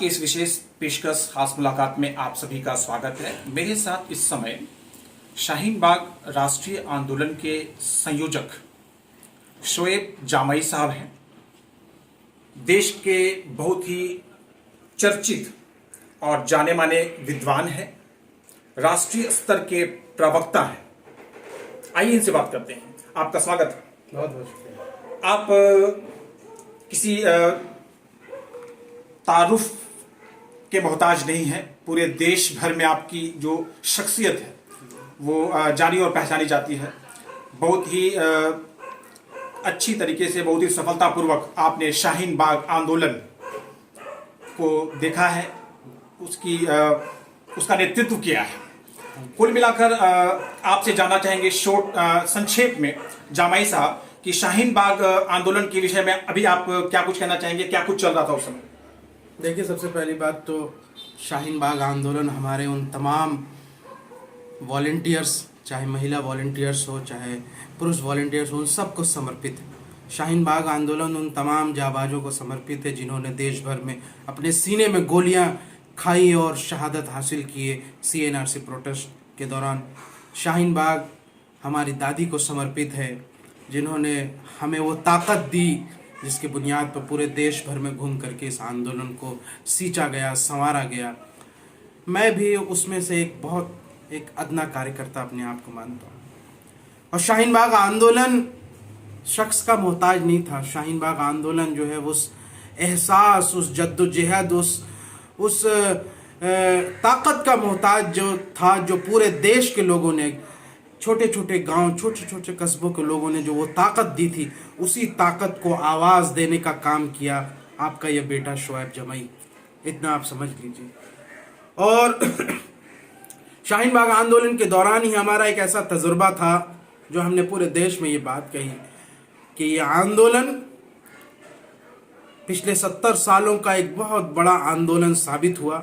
की इस विशेष पेशकश खास मुलाकात में आप सभी का स्वागत है। मेरे साथ इस समय शाहीन बाग राष्ट्रीय आंदोलन के संयोजक शोएब जामई साहब हैं। देश के बहुत ही चर्चित और जाने माने विद्वान हैं, राष्ट्रीय स्तर के प्रवक्ता हैं। आइए इनसे बात करते हैं। आपका स्वागत है। बहुत बहुत शुक्रिया। आप किसी तारुफ के मोहताज नहीं है। पूरे देश भर में आपकी जो शख्सियत है वो जानी और पहचानी जाती है। बहुत ही अच्छी तरीके से, बहुत ही सफलतापूर्वक आपने शाहीन बाग आंदोलन को देखा है, उसका नेतृत्व किया है। कुल मिलाकर आपसे जानना चाहेंगे संक्षेप में जामई साहब कि शाहीन बाग आंदोलन के विषय में अभी आप क्या कुछ कहना चाहेंगे, क्या कुछ चल रहा था उस समय? देखिए, सबसे पहली बात तो शाहीन बाग आंदोलन हमारे उन तमाम वॉलंटियर्स, चाहे महिला वॉलंटियर्स हो चाहे पुरुष वॉलंटियर्स हो, उन सबको समर्पित है। शाहीन बाग आंदोलन उन तमाम जाबाजों को समर्पित है जिन्होंने देश भर में अपने सीने में गोलियां खाई और शहादत हासिल किए CNRC प्रोटेस्ट के दौरान। शाहीन बाग हमारी दादी को समर्पित है जिन्होंने हमें वो ताकत दी जिसकी बुनियाद पर पूरे देश भर में घूम करके इस आंदोलन को सींचा गया, संवारा गया। मैं भी उसमें से एक अदना कार्यकर्ता अपने आप को मानता हूँ। और शाहीन बाग आंदोलन शख्स का मोहताज नहीं था। शाहीन बाग आंदोलन जो है उस एहसास, उस जद्दोजहद, उस ताकत का मोहताज जो था, जो पूरे देश के लोगों ने, छोटे छोटे गांव, छोटे छोटे कस्बों के लोगों ने जो वो ताकत दी थी, उसी ताकत को आवाज़ देने का काम किया आपका ये बेटा शोएब जामई। इतना आप समझ लीजिए। और शाहीन बाग आंदोलन के दौरान ही हमारा एक ऐसा तजुर्बा था जो हमने पूरे देश में ये बात कही कि ये आंदोलन पिछले 70 सालों का एक बहुत बड़ा आंदोलन साबित हुआ।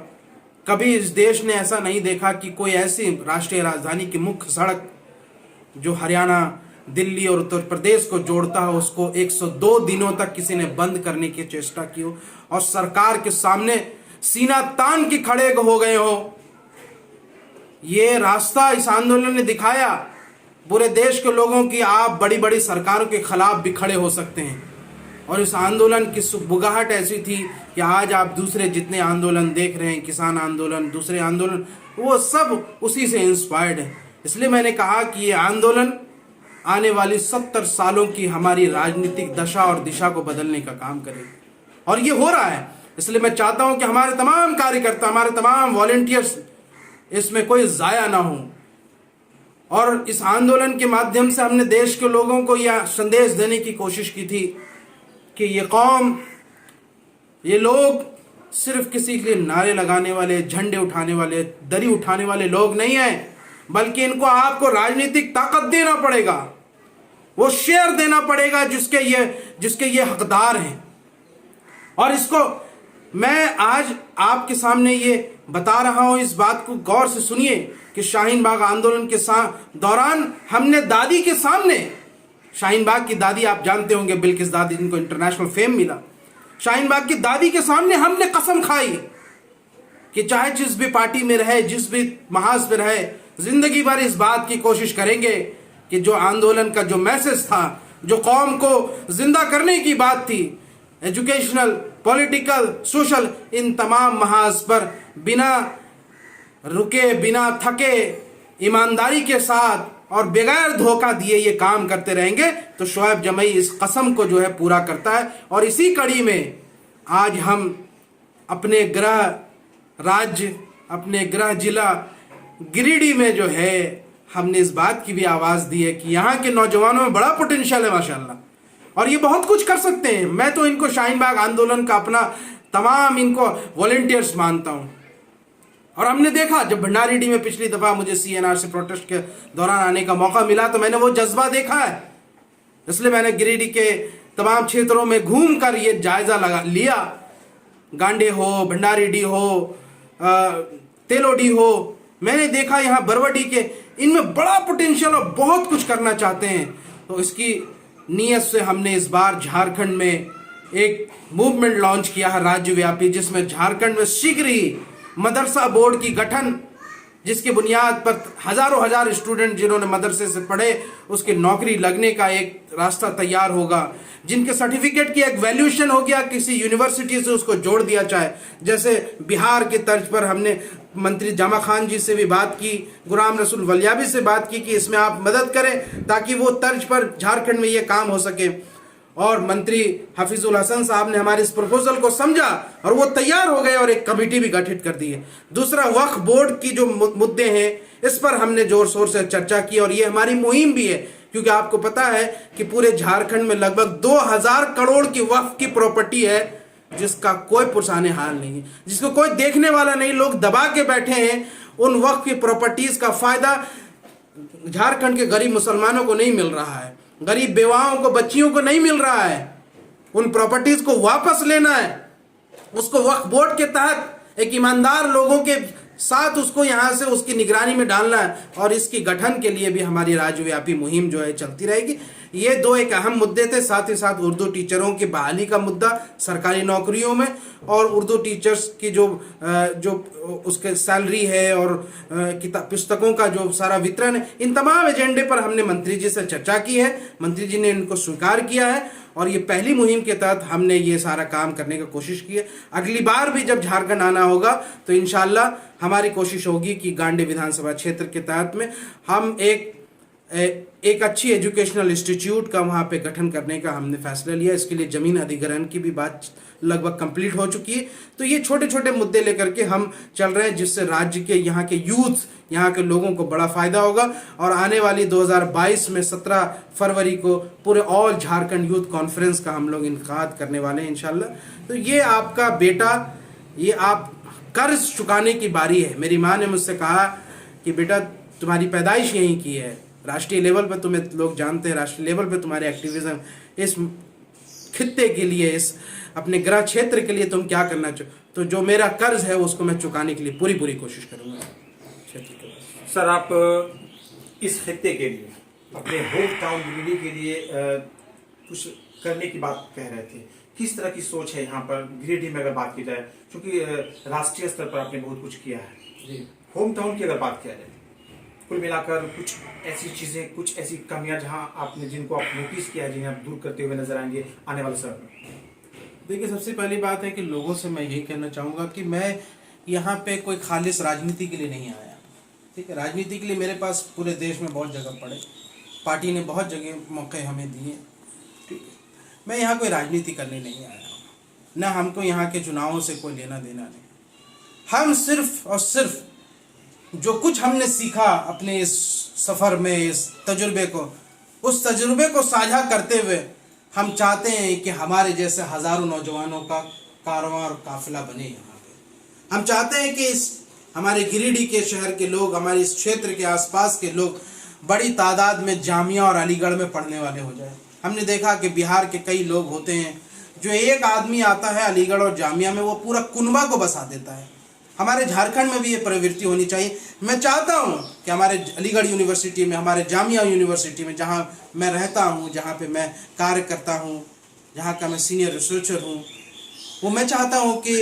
कभी इस देश ने ऐसा नहीं देखा कि कोई ऐसी राष्ट्रीय राजधानी की मुख्य सड़क जो हरियाणा, दिल्ली और उत्तर प्रदेश को जोड़ता है, उसको 102 दिनों तक किसी ने बंद करने की चेष्टा की हो और सरकार के सामने सीना तान के खड़े हो गए हो। ये रास्ता इस आंदोलन ने दिखाया पूरे देश के लोगों की आप बड़ी बड़ी सरकारों के खिलाफ भी खड़े हो सकते हैं। और इस आंदोलन की सुगबुगाहट ऐसी थी कि आज आप दूसरे जितने आंदोलन देख रहे हैं, किसान आंदोलन, दूसरे आंदोलन, वो सब उसी से इंस्पायर्ड है। इसलिए मैंने कहा कि ये आंदोलन आने वाली 70 सालों की हमारी राजनीतिक दशा और दिशा को बदलने का काम करेगा। और ये हो रहा है। इसलिए मैं चाहता हूं कि हमारे तमाम कार्यकर्ता, हमारे तमाम वॉलंटियर्स इसमें कोई जाया ना हो। और इस आंदोलन के माध्यम से हमने देश के लोगों को यह संदेश देने की कोशिश की थी कि ये कौम, ये लोग सिर्फ किसी के लिए नारे लगाने वाले, झंडे उठाने वाले, दरी उठाने वाले लोग नहीं हैं, बल्कि इनको आपको राजनीतिक ताकत देना पड़ेगा, वो शेयर देना पड़ेगा जिसके ये हकदार हैं। और इसको मैं आज आपके सामने ये बता रहा हूं। इस बात को गौर से सुनिए कि शाहीन बाग आंदोलन के दौरान हमने दादी के सामने, शाहीन बाग की दादी आप जानते होंगे, बिल्किस दादी, जिनको इंटरनेशनल फेम मिला, शाहीन बाग की दादी के सामने हमने कसम खाई कि चाहे जिस भी पार्टी में रहे, जिस भी महाज पे रहे, जिंदगी भर इस बात की कोशिश करेंगे कि जो आंदोलन का जो मैसेज था, जो कौम को जिंदा करने की बात थी, एजुकेशनल, पॉलिटिकल, सोशल, इन तमाम महाज पर बिना रुके, बिना थके, ईमानदारी के साथ और बगैर धोखा दिए ये काम करते रहेंगे। तो शोएब जामई इस कसम को जो है पूरा करता है। और इसी कड़ी में आज हम अपने गृह राज्य, अपने गृह जिला गिरिडीह में जो है, हमने इस बात की भी आवाज़ दी है कि यहाँ के नौजवानों में बड़ा पोटेंशियल है माशाल्लाह, और ये बहुत कुछ कर सकते हैं। मैं तो इनको शाहीन बाग आंदोलन का अपना तमाम इनको वॉलंटियर्स मानता हूँ। और हमने देखा, जब भंडारीडीह में पिछली दफ़ा मुझे CNRC प्रोटेस्ट के दौरान आने का मौका मिला तो मैंने वो जज्बा देखा है। इसलिए मैंने गिरिडीह के तमाम क्षेत्रों में घूम कर ये जायज़ा लिया। गांडे हो, भंडारीडीह हो, तेलोडी हो, मैंने देखा यहाँ बरवाडी के, इनमें बड़ा पोटेंशियल और बहुत कुछ करना चाहते हैं। तो इसकी नीयत से हमने इस बार झारखंड में एक मूवमेंट लॉन्च किया है राज्यव्यापी, जिसमें झारखंड में शीघ्र ही मदरसा बोर्ड की गठन, जिसकी बुनियाद पर हजारों हजार स्टूडेंट जिन्होंने मदरसे से पढ़े उसकी नौकरी लगने का एक रास्ता तैयार होगा, जिनके सर्टिफिकेट की एक वैल्यूएशन हो गया, किसी यूनिवर्सिटी से उसको जोड़ दिया जाए। जैसे बिहार के तर्ज पर हमने मंत्री जामा खान जी से भी बात की, गुलाम रसूल वलियाबी से बात की कि इसमें आप मदद करें ताकि वो तर्ज पर झारखंड में ये काम हो सके। और मंत्री हफीजुल हसन साहब ने हमारे इस प्रपोजल को समझा और वो तैयार हो गए और एक कमेटी भी गठित कर दी है। दूसरा, वक्फ बोर्ड की जो मुद्दे हैं इस पर हमने जोर शोर से चर्चा की और ये हमारी मुहिम भी है, क्योंकि आपको पता है कि पूरे झारखंड में लगभग 2000 करोड़ की वक्फ की प्रॉपर्टी है जिसका कोई पुरसाने हाल नहीं है, जिसको कोई देखने वाला नहीं, लोग दबा के बैठे हैं। उन वक्फ की प्रॉपर्टीज का फायदा झारखंड के गरीब मुसलमानों को नहीं मिल रहा है, गरीब बेवाओं को, बच्चियों को नहीं मिल रहा है। उन प्रॉपर्टीज को वापस लेना है, उसको वक्फ बोर्ड के तहत एक ईमानदार लोगों के साथ उसको यहां से उसकी निगरानी में डालना है और इसकी गठन के लिए भी हमारी राज्यव्यापी मुहिम जो है चलती रहेगी। ये दो एक अहम मुद्दे थे। साथ ही साथ उर्दू टीचरों की बहाली का मुद्दा सरकारी नौकरियों में और उर्दू टीचर्स की जो उसके सैलरी है और किताब पुस्तकों का जो सारा वितरण है, इन तमाम एजेंडे पर हमने मंत्री जी से चर्चा की है। मंत्री जी ने इनको स्वीकार किया है और ये पहली मुहिम के तहत हमने ये सारा काम करने की कोशिश की है। अगली बार भी जब झारखंड आना होगा तो इंशाल्लाह हमारी कोशिश होगी कि गांडी विधानसभा क्षेत्र के तहत में हम एक अच्छी एजुकेशनल इंस्टीट्यूट का वहाँ पे गठन करने का हमने फैसला लिया। इसके लिए जमीन अधिग्रहण की भी बात लगभग कंप्लीट हो चुकी है। तो ये छोटे छोटे मुद्दे लेकर के हम चल रहे हैं, जिससे राज्य के यहाँ के यूथ, यहाँ के लोगों को बड़ा फायदा होगा। और आने वाली 2022 में 17 फरवरी को पूरे ऑल झारखंड यूथ कॉन्फ्रेंस का हम लोग इनकाद करने वाले हैं इंशाल्लाह। तो ये आपका बेटा, ये आप कर्ज चुकाने की बारी है। मेरी माँ ने मुझसे कहा कि बेटा तुम्हारी पैदाइश यहीं की है, राष्ट्रीय लेवल पर तुम्हें लोग जानते हैं, राष्ट्रीय लेवल पर तुम्हारे एक्टिविज्म, इस खित्ते के लिए, इस अपने गृह क्षेत्र के लिए तुम क्या करना चाहो, तो जो मेरा कर्ज है उसको मैं चुकाने के लिए पूरी पूरी कोशिश करूंगा। सर, आप इस खित्ते के लिए, अपने होम टाउन गिरिडीह के लिए कुछ करने की बात कह रहे थे। किस तरह की सोच है यहाँ पर गिरिडीह में अगर बात की जाए, क्योंकि राष्ट्रीय स्तर पर आपने बहुत कुछ किया है जी। होम टाउन की अगर बात किया जाए, कुल मिलाकर कुछ ऐसी चीजें, कुछ ऐसी कमियां जहां आपने, जिनको आप नोटिस किया है, जिन्हें आप दूर करते हुए नजर आएंगे आने वाले समय में? देखिए, सबसे पहली बात है कि लोगों से मैं यही कहना चाहूँगा कि मैं यहाँ पे कोई खालिश राजनीति के लिए नहीं आया। ठीक है, राजनीति के लिए मेरे पास पूरे देश में बहुत जगह पड़े, पार्टी ने बहुत जगह मौके हमें दिए। ठीक है, मैं यहाँ कोई राजनीति करने नहीं आया, न हमको यहाँ के चुनावों से कोई लेना देना नहीं। हम सिर्फ और सिर्फ जो कुछ हमने सीखा अपने इस सफ़र में, इस तजुर्बे को, उस तजुर्बे को साझा करते हुए हम चाहते हैं कि हमारे जैसे हज़ारों नौजवानों का कारवां और काफिला बने यहाँ पे। हम चाहते हैं कि इस हमारे गिरिडीह के शहर के लोग, हमारे इस क्षेत्र के आसपास के लोग बड़ी तादाद में जामिया और अलीगढ़ में पढ़ने वाले हो जाए। हमने देखा कि बिहार के कई लोग होते हैं जो एक आदमी आता है अलीगढ़ और जामिया में, वो पूरा कुनबा को बसा देता है। हमारे झारखंड में भी ये प्रवृत्ति होनी चाहिए। मैं चाहता हूँ कि हमारे अलीगढ़ यूनिवर्सिटी में, हमारे जामिया यूनिवर्सिटी में, जहाँ मैं रहता हूँ, जहाँ पे मैं कार्य करता हूँ, जहाँ का मैं सीनियर रिसर्चर हूँ, वो मैं चाहता हूँ कि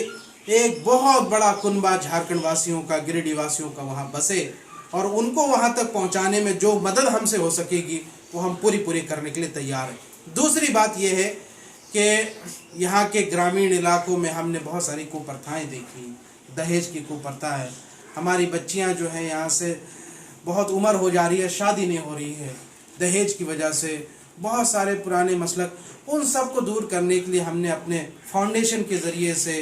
एक बहुत बड़ा कुनबा झारखंड वासियों का, गिरिडीह वासियों का वहाँ बसे और उनको वहाँ तक पहुँचाने में जो मदद हमसे हो सकेगी वो हम पूरी करने के लिए तैयार हैं। दूसरी बात ये है कि यहाँ के ग्रामीण इलाकों में हमने बहुत सारी कुप्रथाएँ देखी। दहेज की कुप्रथा है, हमारी बच्चियां जो हैं यहाँ से बहुत उम्र हो जा रही है, शादी नहीं हो रही है दहेज की वजह से, बहुत सारे पुराने मसलक, उन सब को दूर करने के लिए हमने अपने फाउंडेशन के ज़रिए से,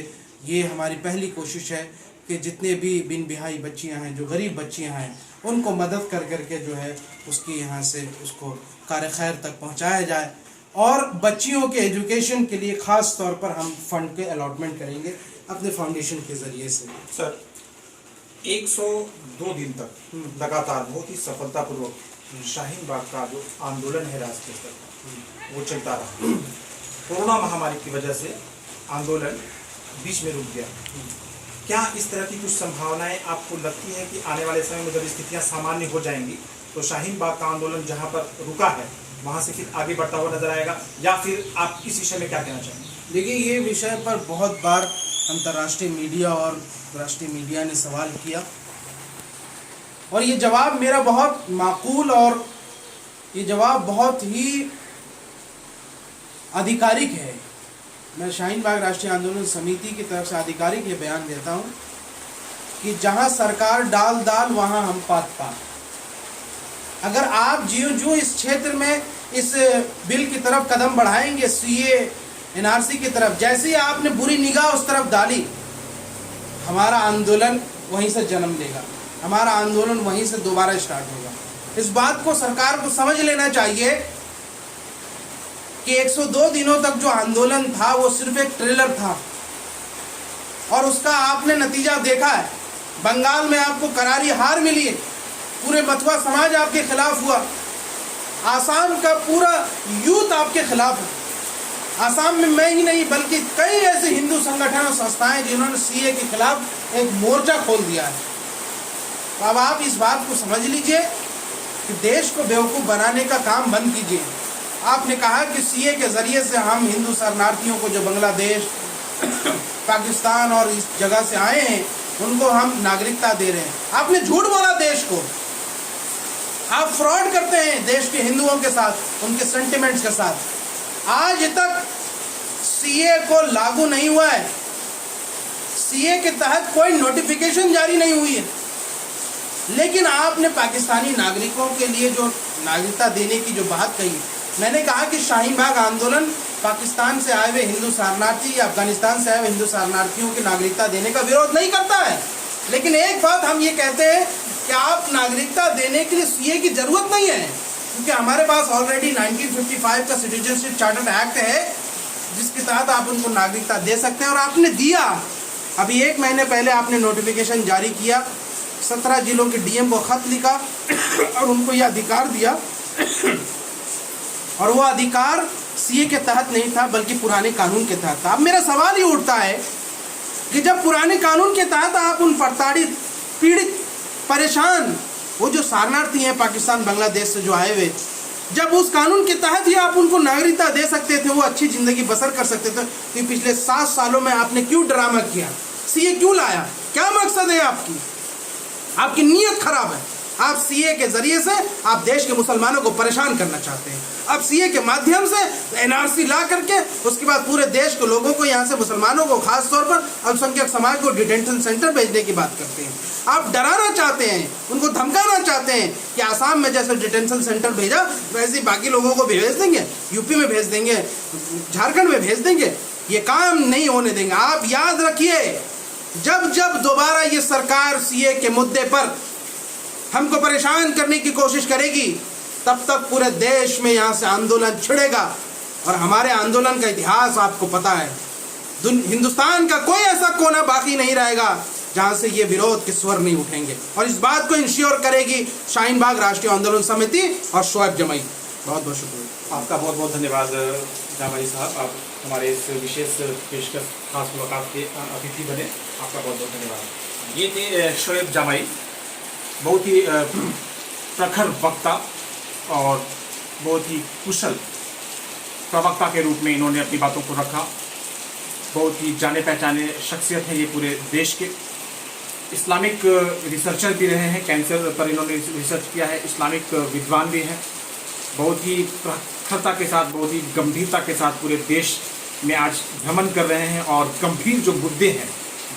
ये हमारी पहली कोशिश है कि जितने भी बिन बिहाई बच्चियां हैं, जो गरीब बच्चियां हैं, उनको मदद कर करके जो है उसकी यहाँ से उसको कार खैर तक पहुँचाया जाए। और बच्चियों के एजुकेशन के लिए ख़ास तौर पर हम फंड के अलॉटमेंट करेंगे अपने फाउंडेशन के ज़रिए से। सर, 102 दिन तक लगातार बहुत ही सफलतापूर्वक शाहीन बाग का जो आंदोलन है राष्ट्रीय स्तर पर, वो चलता रहा। कोरोना महामारी की वजह से आंदोलन बीच में रुक गया। क्या इस तरह की कुछ संभावनाएं आपको लगती है कि आने वाले समय में जब स्थितियां सामान्य हो जाएंगी तो शाहीन बाग का आंदोलन जहां पर रुका है वहां से फिर आगे बढ़ता हुआ नजर आएगा, या फिर आप इस विषय में क्या कहना चाहेंगे? देखिए, ये विषय पर बहुत बार अंतर्राष्ट्रीय मीडिया और राष्ट्रीय मीडिया ने सवाल किया और ये जवाब मेरा बहुत माकूल और ये जवाब बहुत ही आधिकारिक है। मैं शाहीन बाग राष्ट्रीय आंदोलन समिति की तरफ से आधिकारिक ये बयान देता हूँ कि जहाँ सरकार डाल दाल वहाँ हम पात पात। अगर आप ज्यों इस क्षेत्र में इस बिल की तरफ कदम बढ़ाएंगे, सीए एनआरसी की तरफ, जैसे ही आपने बुरी निगाह उस तरफ डाली, हमारा आंदोलन वहीं से जन्म लेगा, हमारा आंदोलन वहीं से दोबारा स्टार्ट होगा। इस बात को सरकार को समझ लेना चाहिए कि 102 दिनों तक जो आंदोलन था वो सिर्फ एक ट्रेलर था और उसका आपने नतीजा देखा है। बंगाल में आपको करारी हार मिली है, पूरे मथुरा समाज आपके खिलाफ हुआ, आसाम का पूरा यूथ आपके खिलाफ है। आसाम में मैं ही नहीं बल्कि कई ऐसे हिंदू संगठन और संस्थाएं जिन्होंने सीए के खिलाफ एक मोर्चा खोल दिया है। तो अब आप इस बात को समझ लीजिए कि देश को बेवकूफ़ बनाने का काम बंद कीजिए। आपने कहा कि सीए के ज़रिए से हम हिंदू शरणार्थियों को जो बांग्लादेश पाकिस्तान और इस जगह से आए हैं उनको हम नागरिकता दे रहे हैं। आपने झूठ बोला देश को, आप फ्रॉड करते हैं देश के हिंदुओं के साथ, उनके सेंटिमेंट्स के साथ। आज तक सीए को लागू नहीं हुआ है, सीए के तहत कोई नोटिफिकेशन जारी नहीं हुई है, लेकिन आपने पाकिस्तानी नागरिकों के लिए जो नागरिकता देने की जो बात कही, मैंने कहा कि शाहीन बाग आंदोलन पाकिस्तान से आए हुए हिंदू शरणार्थी या अफगानिस्तान से आए हुए हिंदू शरणार्थियों की नागरिकता देने का विरोध नहीं करता है, लेकिन एक बात हम ये कहते हैं कि आप नागरिकता देने के लिए सीए की जरूरत नहीं है, क्योंकि हमारे पास ऑलरेडी 1955 का सिटीजनशिप चार्टर एक्ट है जिसके तहत आप उनको नागरिकता दे सकते हैं और आपने दिया। अभी 1 महीने पहले आपने नोटिफिकेशन जारी किया, 17 जिलों के डीएम को खत लिखा और उनको यह अधिकार दिया और वो अधिकार सीए के तहत नहीं था बल्कि पुराने कानून के तहत था। अब मेरा सवाल ये उठता है कि जब पुराने कानून के तहत आप उन प्रताड़ित, पीड़ित, परेशान, वो जो शरणार्थी हैं पाकिस्तान बांग्लादेश से जो आए हुए, जब उस कानून के तहत ही आप उनको नागरिकता दे सकते थे, वो अच्छी ज़िंदगी बसर कर सकते थे, तो पिछले 7 सालों में आपने क्यों ड्रामा किया? सीए क्यों लाया? क्या मकसद है आपकी नीयत खराब है। आप सीए के जरिए से आप देश के मुसलमानों को परेशान करना चाहते हैं। आप सीए के माध्यम से एनआरसी ला करके उसके बाद पूरे देश के लोगों को, यहाँ से मुसलमानों को, खास तौर पर अल्पसंख्यक समाज को डिटेंशन सेंटर भेजने की बात करते हैं। आप डराना चाहते हैं, उनको धमकाना चाहते हैं कि आसाम में जैसे डिटेंशन सेंटर भेजा वैसे बाकी लोगों को भी भेज देंगे, यूपी में भेज देंगे, झारखंड में भेज देंगे। ये काम नहीं होने देंगे। आप याद रखिए, जब जब दोबारा ये सरकार सीए के मुद्दे पर हमको परेशान करने की कोशिश करेगी, तब तक पूरे देश में यहाँ से आंदोलन छिड़ेगा और हमारे आंदोलन का इतिहास आपको पता है। हिंदुस्तान का कोई ऐसा कोना बाकी नहीं रहेगा जहाँ से ये विरोध के स्वर नहीं उठेंगे और इस बात को इंश्योर करेगी शाहीन बाग राष्ट्रीय आंदोलन समिति और शोएब जमाई। बहुत बहुत शुक्रिया। आपका बहुत बहुत धन्यवाद जामाई साहब, आप हमारे इस विशेष पेशकश खास मुलाकात के अतिथि बने। आपका बहुत बहुत धन्यवाद। ये थे शोएब जामाई, बहुत ही प्रखर वक्ता और बहुत ही कुशल प्रवक्ता के रूप में इन्होंने अपनी बातों को रखा। बहुत ही जाने पहचाने शख्सियत हैं ये पूरे देश के। इस्लामिक रिसर्चर भी रहे हैं, कैंसर पर इन्होंने रिसर्च किया है, इस्लामिक विद्वान भी हैं। बहुत ही प्रखरता के साथ, बहुत ही गंभीरता के साथ पूरे देश में आज भ्रमण कर रहे हैं और गंभीर जो मुद्दे हैं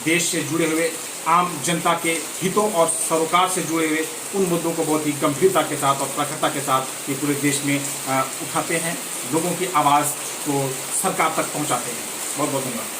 देश से जुड़े हुए, आम जनता के हितों और सरोकार से जुड़े हुए उन मुद्दों को बहुत ही गंभीरता के साथ और प्रखरता के साथ ये पूरे देश में उठाते हैं, लोगों की आवाज़ को सरकार तक पहुंचाते हैं। बहुत बहुत धन्यवाद।